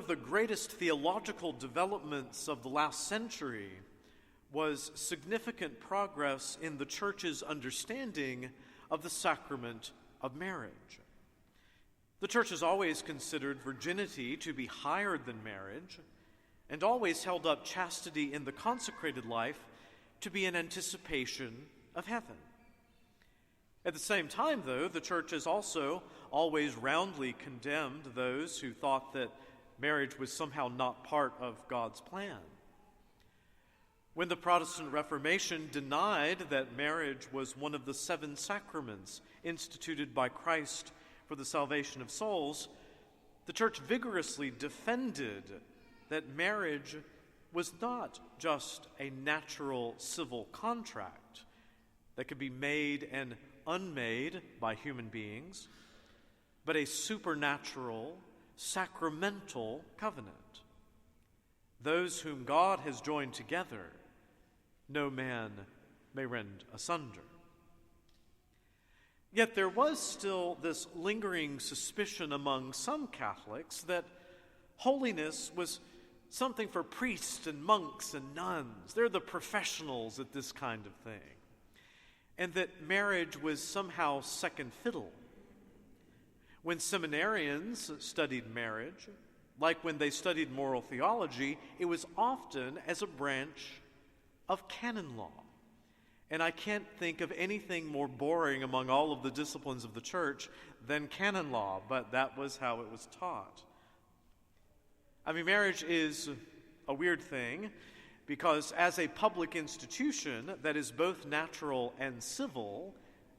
of the greatest theological developments of the last century was significant progress in the Church's understanding of the sacrament of marriage. The Church has always considered virginity to be higher than marriage, and always held up chastity in the consecrated life to be an anticipation of heaven. At the same time, though, the Church has also always roundly condemned those who thought that marriage was somehow not part of God's plan. When the Protestant Reformation denied that marriage was one of the 7 sacraments instituted by Christ for the salvation of souls, the Church vigorously defended that marriage was not just a natural civil contract that could be made and unmade by human beings, but a supernatural, sacramental covenant. Those whom God has joined together, no man may rend asunder. Yet there was still this lingering suspicion among some Catholics that holiness was something for priests and monks and nuns. They're the professionals at this kind of thing. And that marriage was somehow second fiddle. When seminarians studied marriage, like when they studied moral theology, it was often as a branch of canon law. And I can't think of anything more boring among all of the disciplines of the Church than canon law, but that was how it was taught. I mean, marriage is a weird thing because as a public institution that is both natural and civil,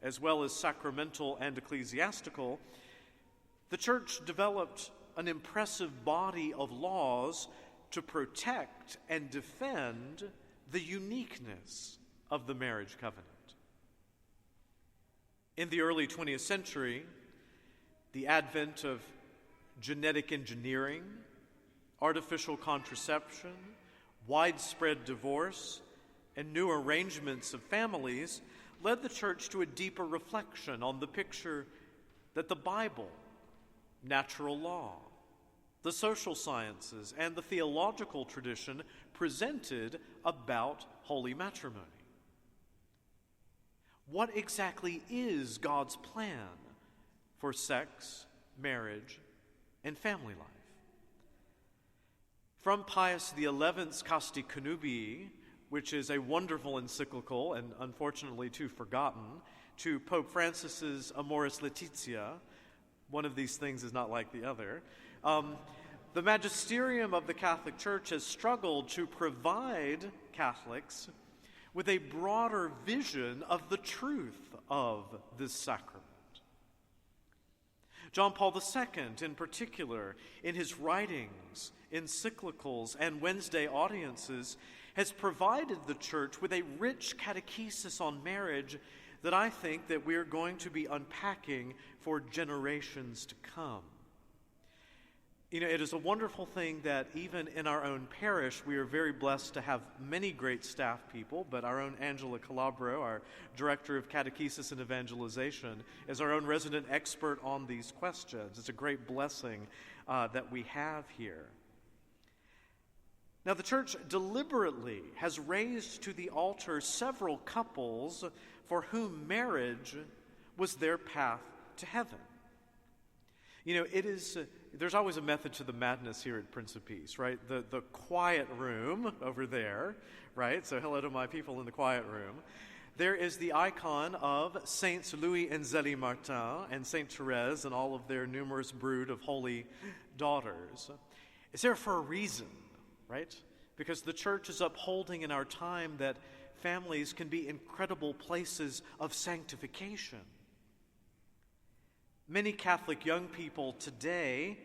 as well as sacramental and ecclesiastical, the Church developed an impressive body of laws to protect and defend the uniqueness of the marriage covenant. In the early 20th century, the advent of genetic engineering, artificial contraception, widespread divorce, and new arrangements of families led the Church to a deeper reflection on the picture that the Bible, natural law, the social sciences, and the theological tradition presented about holy matrimony. What exactly is God's plan for sex, marriage, and family life? From Pius XI's Casti Connubii, which is a wonderful encyclical and unfortunately too forgotten, to Pope Francis's Amoris Laetitia, one of these things is not like the other, the magisterium of the Catholic Church has struggled to provide Catholics with a broader vision of the truth of this sacrament. John Paul II, in particular, in his writings, encyclicals, and Wednesday audiences, has provided the Church with a rich catechesis on marriage that I think that we're going to be unpacking for generations to come. You know, it is a wonderful thing that even in our own parish, we are very blessed to have many great staff people, but our own Angela Calabro, our Director of Catechesis and Evangelization, is our own resident expert on these questions. It's a great blessing that we have here. Now, the Church deliberately has raised to the altar several couples for whom marriage was their path to heaven. You know, there's always a method to the madness here at Prince of Peace, right? The quiet room over there, right? So hello to my people in the quiet room. There is the icon of Saints Louis and Zélie Martin and Saint Therese and all of their numerous brood of holy daughters. It's there for a reason, right? Because the Church is upholding in our time that families can be incredible places of sanctification. Many Catholic young people today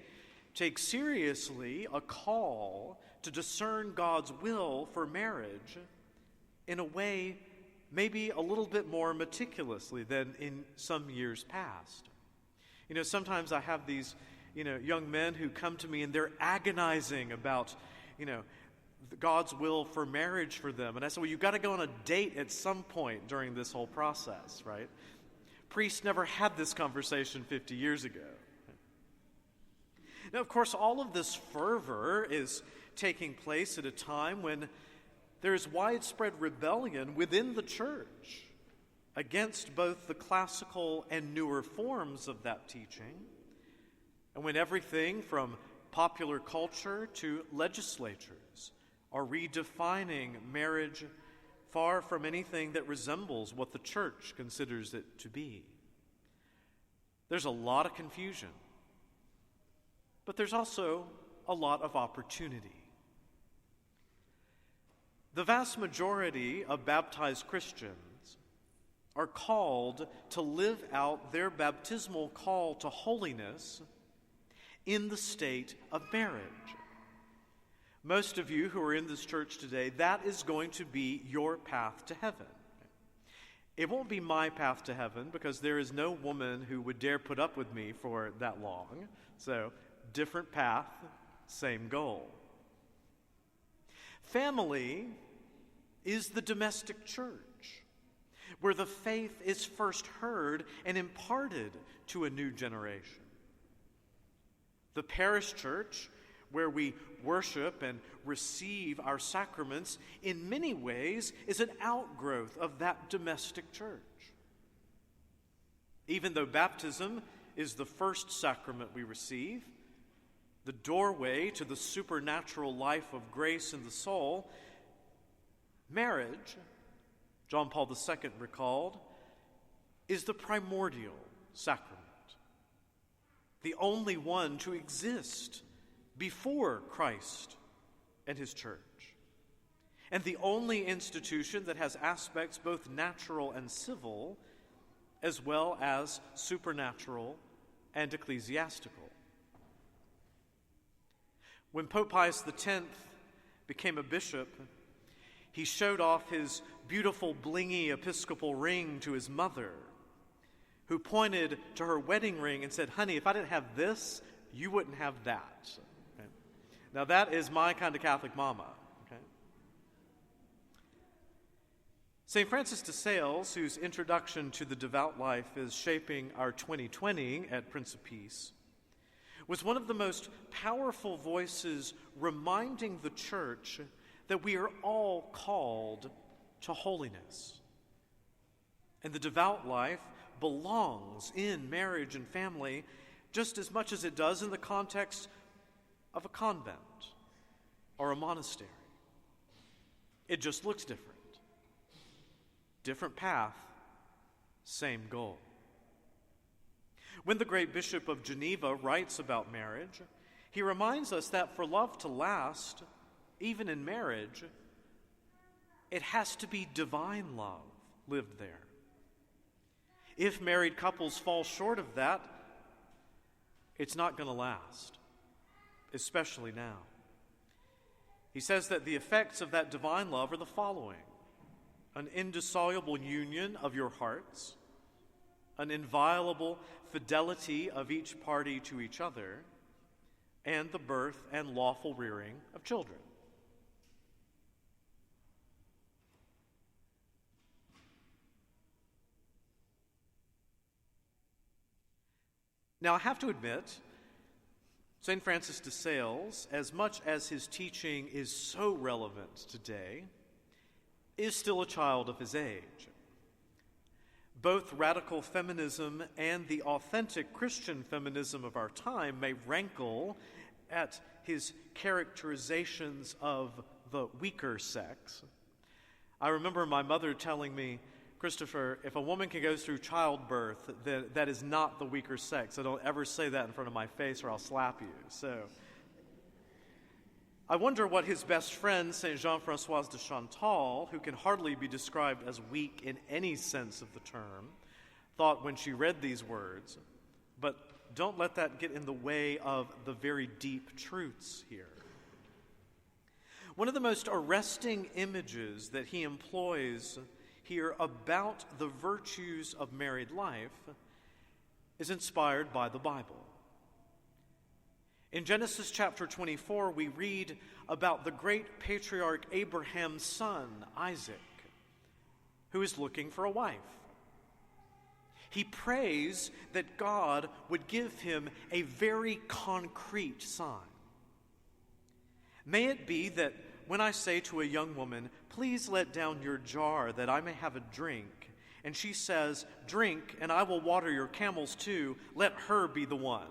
take seriously a call to discern God's will for marriage in a way maybe a little bit more meticulously than in some years past. You know, sometimes I have these, young men who come to me and they're agonizing about, God's will for marriage for them. And I said, well, you've got to go on a date at some point during this whole process, right? Priests never had this conversation 50 years ago. Now, of course, all of this fervor is taking place at a time when there is widespread rebellion within the church against both the classical and newer forms of that teaching, and when everything from popular culture to legislatures are redefining marriage far from anything that resembles what the church considers it to be. There's a lot of confusion, but there's also a lot of opportunity. The vast majority of baptized Christians are called to live out their baptismal call to holiness in the state of marriage. Most of you who are in this church today, that is going to be your path to heaven. It won't be my path to heaven because there is no woman who would dare put up with me for that long. So, different path, same goal. Family is the domestic church, where the faith is first heard and imparted to a new generation. The parish church, where we worship and receive our sacraments, in many ways is an outgrowth of that domestic church. Even though baptism is the first sacrament we receive, the doorway to the supernatural life of grace in the soul, marriage, John Paul II recalled, is the primordial sacrament, the only one to exist before Christ and his church, and the only institution that has aspects both natural and civil, as well as supernatural and ecclesiastical. When Pope Pius X became a bishop, he showed off his beautiful blingy episcopal ring to his mother, who pointed to her wedding ring and said, "Honey, if I didn't have this, you wouldn't have that." Okay? Now that is my kind of Catholic mama. Okay? St. Francis de Sales, whose introduction to the devout life is shaping our 2020 at Prince of Peace, was one of the most powerful voices reminding the church that we are all called to holiness. And the devout life belongs in marriage and family just as much as it does in the context of a convent or a monastery. It just looks different. Different path, same goal. When the great Bishop of Geneva writes about marriage, he reminds us that for love to last, even in marriage, it has to be divine love lived there. If married couples fall short of that, it's not going to last, especially now. He says that the effects of that divine love are the following: an indissoluble union of your hearts, an inviolable fidelity of each party to each other, and the birth and lawful rearing of children. Now, I have to admit, St. Francis de Sales, as much as his teaching is so relevant today, is still a child of his age. Both radical feminism and the authentic Christian feminism of our time may rankle at his characterizations of the weaker sex. I remember my mother telling me, "Christopher, if a woman can go through childbirth, then that is not the weaker sex. So don't ever say that in front of my face or I'll slap you." So I wonder what his best friend, St. Jean-François de Chantal, who can hardly be described as weak in any sense of the term, thought when she read these words. But don't let that get in the way of the very deep truths here. One of the most arresting images that he employs here about the virtues of married life is inspired by the Bible. In Genesis chapter 24, we read about the great patriarch Abraham's son, Isaac, who is looking for a wife. He prays that God would give him a very concrete sign. May it be that when I say to a young woman, "Please let down your jar that I may have a drink," and she says, "Drink, and I will water your camels too," let her be the one.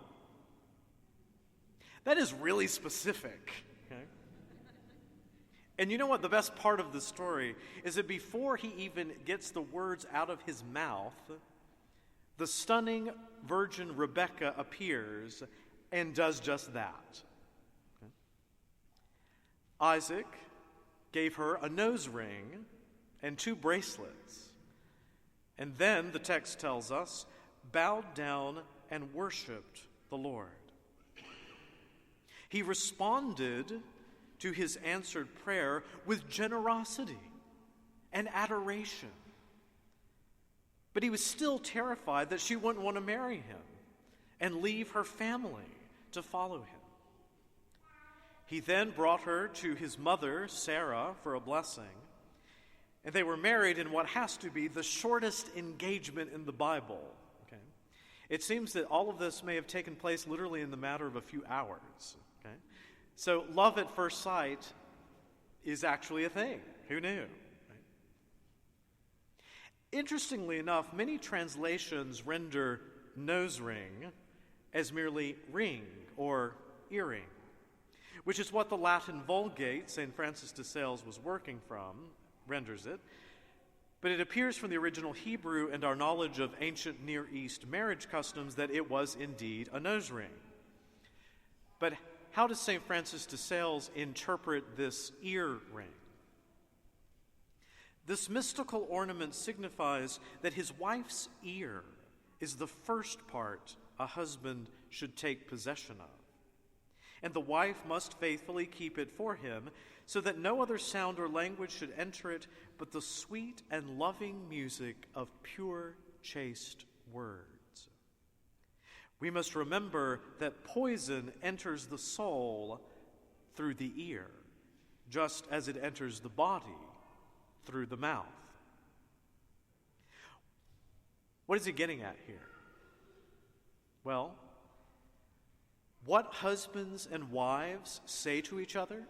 That is really specific. Okay? And you know what? The best part of the story is that before he even gets the words out of his mouth, the stunning virgin Rebecca appears and does just that. Okay? Isaac gave her a nose ring and 2 bracelets, and then, the text tells us, bowed down and worshiped the Lord. He responded to his answered prayer with generosity and adoration. But he was still terrified that she wouldn't want to marry him and leave her family to follow him. He then brought her to his mother, Sarah, for a blessing, and they were married in what has to be the shortest engagement in the Bible. Okay? It seems that all of this may have taken place literally in the matter of a few hours. Okay? So love at first sight is actually a thing. Who knew? Right? Interestingly enough, many translations render nose ring as merely ring or earring, which is what the Latin Vulgate, St. Francis de Sales was working from, renders it. But it appears from the original Hebrew and our knowledge of ancient Near East marriage customs that it was indeed a nose ring. But how does St. Francis de Sales interpret this ear ring? This mystical ornament signifies that his wife's ear is the first part a husband should take possession of, and the wife must faithfully keep it for him, so that no other sound or language should enter it but the sweet and loving music of pure, chaste words. We must remember that poison enters the soul through the ear, just as it enters the body through the mouth. What is he getting at here? Well, what husbands and wives say to each other,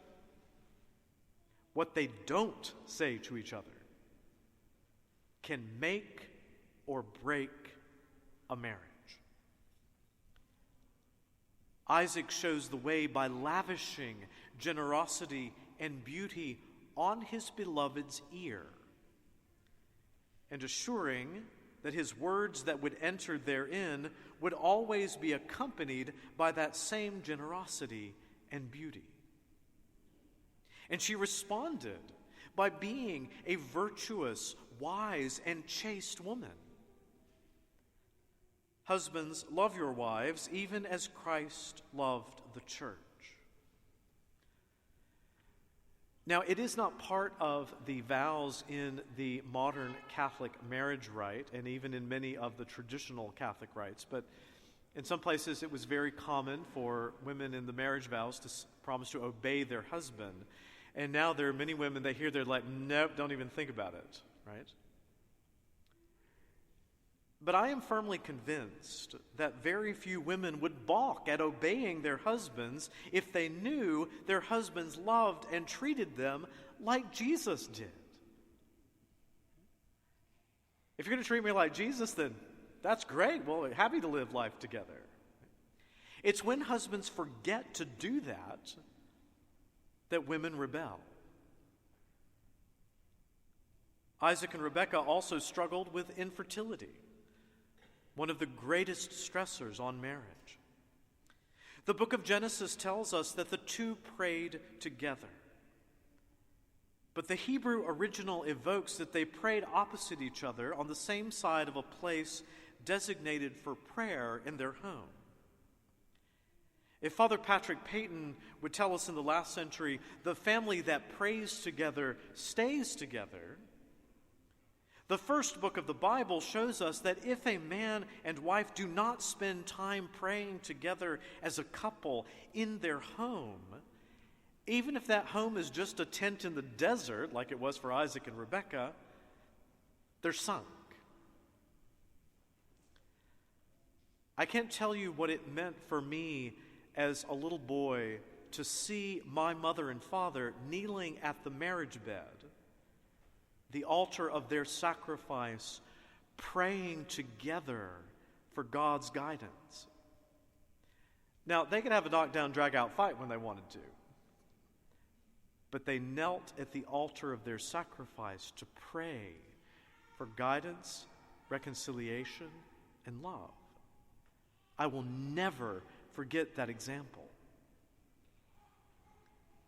what they don't say to each other, can make or break a marriage. Isaac shows the way by lavishing generosity and beauty on his beloved's ear, and assuring that his words that would enter therein would always be accompanied by that same generosity and beauty. And she responded by being a virtuous, wise, and chaste woman. Husbands, love your wives, even as Christ loved the church. Now, it is not part of the vows in the modern Catholic marriage rite, and even in many of the traditional Catholic rites, but in some places it was very common for women in the marriage vows to promise to obey their husband. And now there are many women, they hear, they're like, nope, don't even think about it, right? But I am firmly convinced that very few women would balk at obeying their husbands if they knew their husbands loved and treated them like Jesus did. If you're going to treat me like Jesus, then that's great. Well, happy to live life together. It's when husbands forget to do that women rebel. Isaac and Rebekah also struggled with infertility, one of the greatest stressors on marriage. The book of Genesis tells us that the two prayed together. But the Hebrew original evokes that they prayed opposite each other on the same side of a place designated for prayer in their home. If Father Patrick Peyton would tell us in the last century, the family that prays together stays together, the first book of the Bible shows us that if a man and wife do not spend time praying together as a couple in their home, even if that home is just a tent in the desert, like it was for Isaac and Rebekah, they're sunk. I can't tell you what it meant for me as a little boy to see my mother and father kneeling at the marriage bed, the altar of their sacrifice, praying together for God's guidance. Now, they could have a knockdown, drag-out fight when they wanted to, but they knelt at the altar of their sacrifice to pray for guidance, reconciliation, and love. I will never forget that example.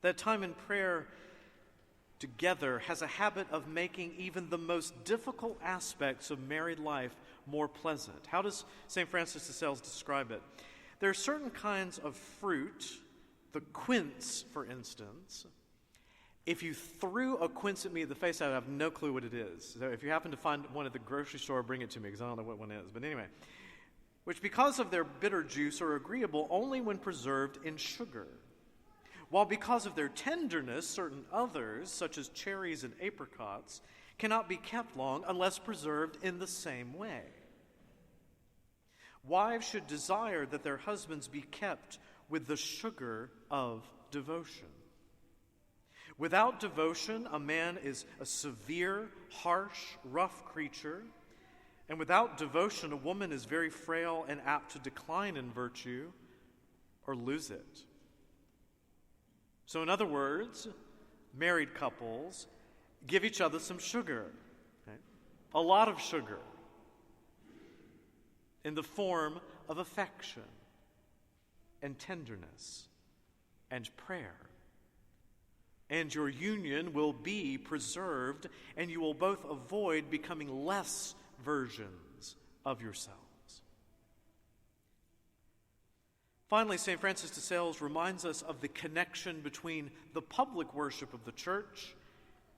That time in prayer together has a habit of making even the most difficult aspects of married life more pleasant. How does St. Francis de Sales describe it? There are certain kinds of fruit, the quince, for instance. If you threw a quince at me in the face, I would have no clue what it is. So if you happen to find one at the grocery store, bring it to me, because I don't know what one is. But anyway, which because of their bitter juice are agreeable only when preserved in sugar. While because of their tenderness, certain others, such as cherries and apricots, cannot be kept long unless preserved in the same way. Wives should desire that their husbands be kept with the sugar of devotion. Without devotion, a man is a severe, harsh, rough creature, and without devotion, a woman is very frail and apt to decline in virtue or lose it. So in other words, married couples give each other some sugar, okay? A lot of sugar, in the form of affection and tenderness and prayer. And your union will be preserved, and you will both avoid becoming less versions of yourselves. Finally, St. Francis de Sales reminds us of the connection between the public worship of the church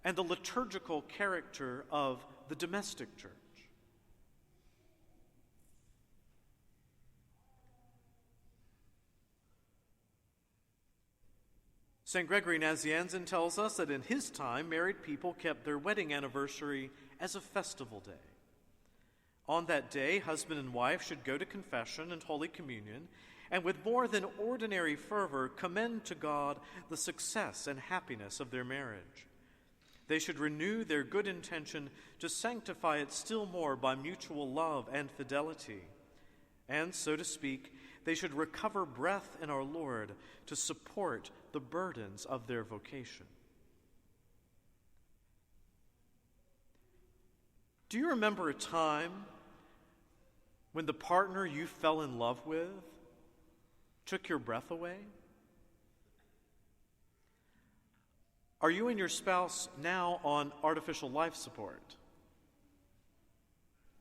and the liturgical character of the domestic church. St. Gregory Nazianzen tells us that in his time, married people kept their wedding anniversary as a festival day. On that day, husband and wife should go to confession and Holy Communion, and with more than ordinary fervor commend to God the success and happiness of their marriage. They should renew their good intention to sanctify it still more by mutual love and fidelity. And, so to speak, they should recover breath in our Lord to support the burdens of their vocation. Do you remember a time when the partner you fell in love with took your breath away? Are you and your spouse now on artificial life support?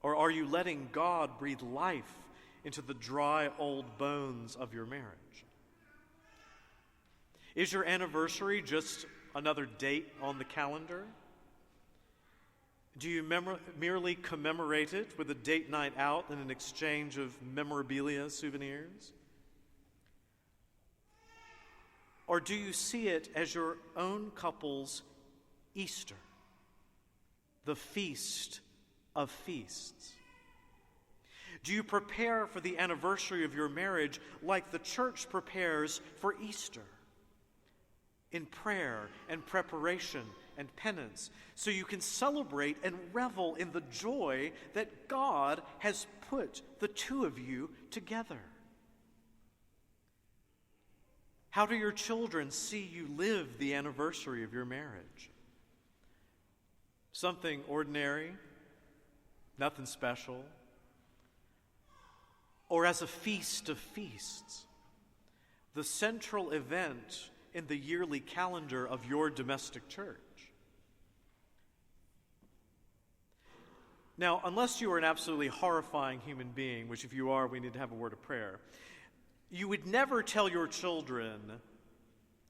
Or are you letting God breathe life into the dry old bones of your marriage? Is your anniversary just another date on the calendar? Do you merely commemorate it with a date night out and an exchange of memorabilia souvenirs? Or do you see it as your own couple's Easter, the feast of feasts? Do you prepare for the anniversary of your marriage like the church prepares for Easter? In prayer and preparation and penance, so you can celebrate and revel in the joy that God has put the two of you together. How do your children see you live the anniversary of your marriage? Something ordinary, nothing special, or as a feast of feasts, the central event in the yearly calendar of your domestic church? Now, unless you are an absolutely horrifying human being, which if you are, we need to have a word of prayer, you would never tell your children,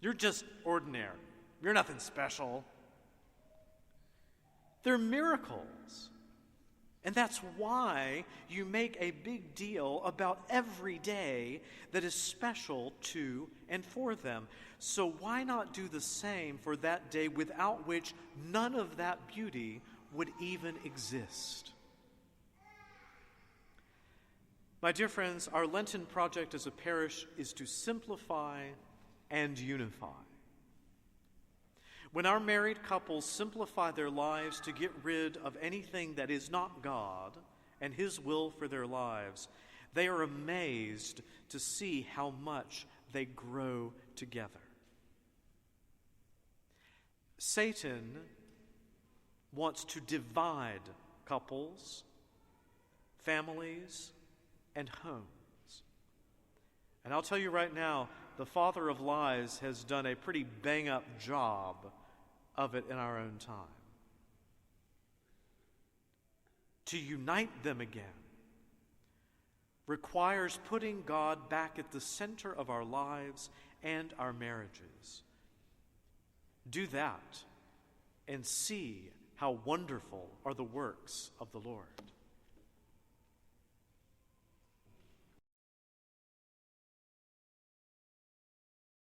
you're just ordinary, you're nothing special. They're miracles. And that's why you make a big deal about every day that is special to and for them. So why not do the same for that day without which none of that beauty would even exist? My dear friends, our Lenten project as a parish is to simplify and unify. When our married couples simplify their lives to get rid of anything that is not God and His will for their lives, they are amazed to see how much they grow together. Satan wants to divide couples, families, and homes. And I'll tell you right now, the father of lies has done a pretty bang-up job of it in our own time. To unite them again requires putting God back at the center of our lives and our marriages. Do that and see how wonderful are the works of the Lord.